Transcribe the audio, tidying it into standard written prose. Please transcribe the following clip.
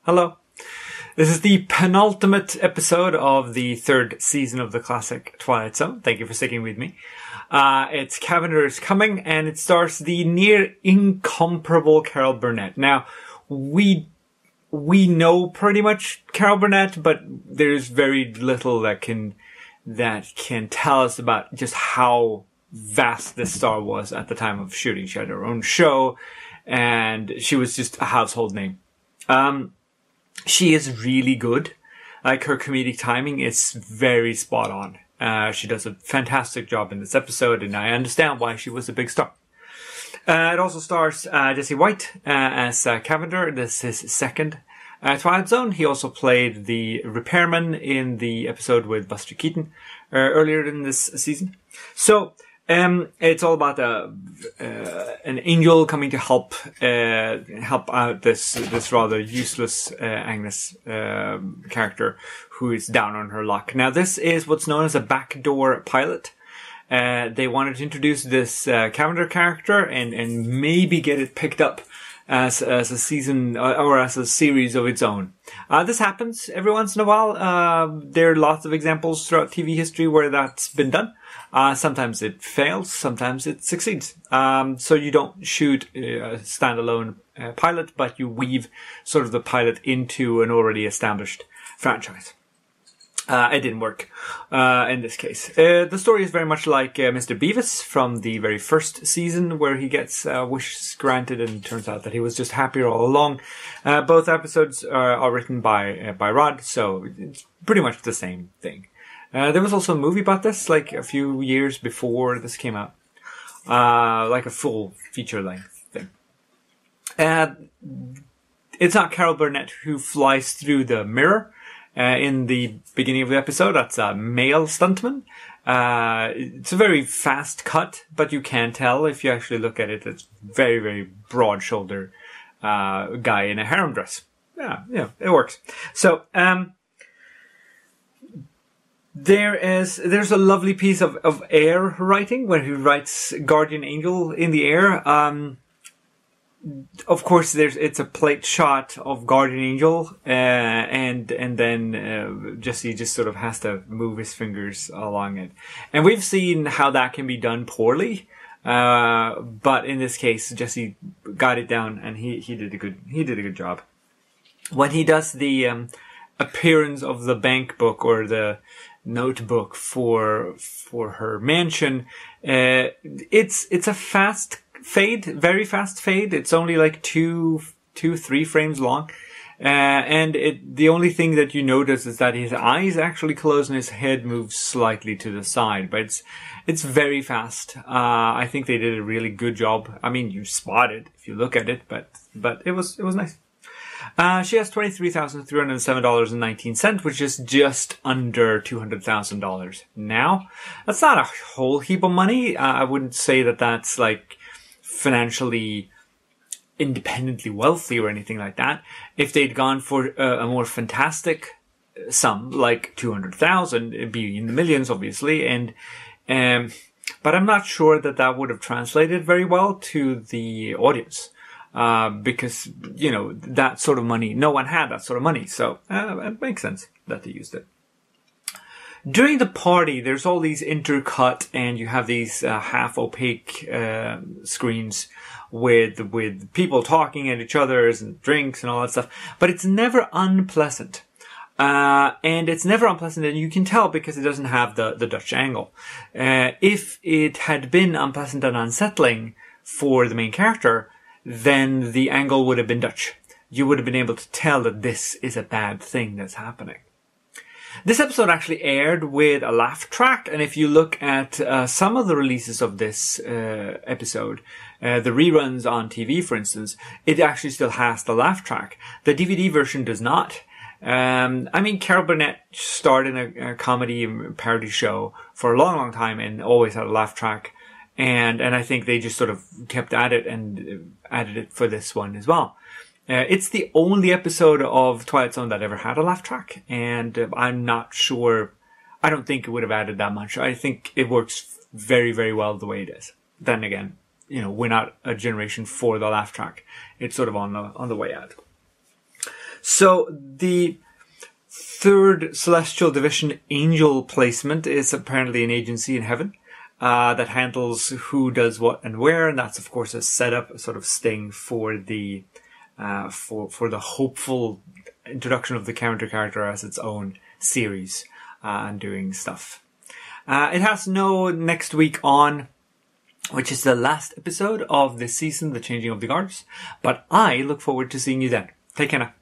Hello. This is the penultimate episode of the third season of the classic Twilight Zone. Thank you for sticking with me. It's Cavender is Coming, and it stars the near incomparable Carol Burnett. Now, we know pretty much Carol Burnett, but there's very little that can tell us about just how vast this star was at the time of shooting. She had her own show, and she was just a household name. She is really good. Like, her comedic timing is very spot on. She does a fantastic job in this episode, and I understand why she was a big star. It also stars Jesse White as Cavender. This is his second Twilight Zone. He also played the repairman in the episode with Buster Keaton earlier in this season. So, it's all about an angel coming to help out this rather useless Agnes character who is down on her luck. Now, this is what's known as a backdoor pilot. They wanted to introduce this Cavender character and maybe get it picked up as a season or as a series of its own. This happens every once in a while. There are lots of examples throughout TV history where that's been done. Sometimes it fails, sometimes it succeeds. So you don't shoot a standalone pilot, but you weave sort of the pilot into an already established franchise. It didn't work in this case. The story is very much like Mr. Beavis from the very first season, where he gets wishes granted, and it turns out that he was just happier all along. Both episodes are written by Rod, so it's pretty much the same thing. There was also a movie about this, like a few years before this came out, like a full feature-length thing. It's not Carol Burnett who flies through the mirror. In the beginning of the episode, that's a male stuntman. It's a very fast cut, but you can tell if you actually look at it, it's very, very broad-shouldered guy in a harem dress. Yeah, it works. So, there's a lovely piece of air writing where he writes Guardian Angel in the air. Of course, it's a plate shot of Guardian Angel, and then Jesse just sort of has to move his fingers along it. And we've seen how that can be done poorly, but in this case, Jesse got it down, and he did a good job. When he does the appearance of the bank book or the notebook for her mansion, it's a fast fade, very fast fade. It's only like 3 frames long. And the only thing that you notice is that his eyes actually close and his head moves slightly to the side, but it's very fast. I think they did a really good job. I mean, you spot it if you look at it, but it was nice. She has $23,307.19, which is just under $200,000 now. That's not a whole heap of money. I wouldn't say that that's like financially independently wealthy or anything like that. If they'd gone for a more fantastic sum, like 200,000, it'd be in the millions, obviously. But I'm not sure that would have translated very well to the audience. Because, you know, that sort of money, no one had that sort of money. So, it makes sense that they used it. During the party, there's all these intercut, and you have these half opaque screens with people talking at each other and drinks and all that stuff. But it's never unpleasant. And it's never unpleasant, and you can tell because it doesn't have the Dutch angle. If it had been unpleasant and unsettling for the main character, then the angle would have been Dutch. You would have been able to tell that this is a bad thing that's happening. This episode actually aired with a laugh track, and if you look at some of the releases of this episode, the reruns on TV, for instance, it actually still has the laugh track. The DVD version does not. I mean, Carol Burnett starred in a comedy parody show for a long, long time and always had a laugh track. And I think they just sort of kept at it and added it for this one as well. It's the only episode of Twilight Zone that ever had a laugh track, and I'm not sure. I don't think it would have added that much. I think it works very, very well the way it is. Then again, you know, we're not a generation for the laugh track. It's sort of on the way out. So the third Celestial Division Angel placement is apparently an agency in heaven that handles who does what and where, and that's of course a setup, a sort of sting for the for the hopeful introduction of the character as its own series and doing stuff. It has no next week on, which is the last episode of this season, The Changing of the Guards, but I look forward to seeing you then. Take care now.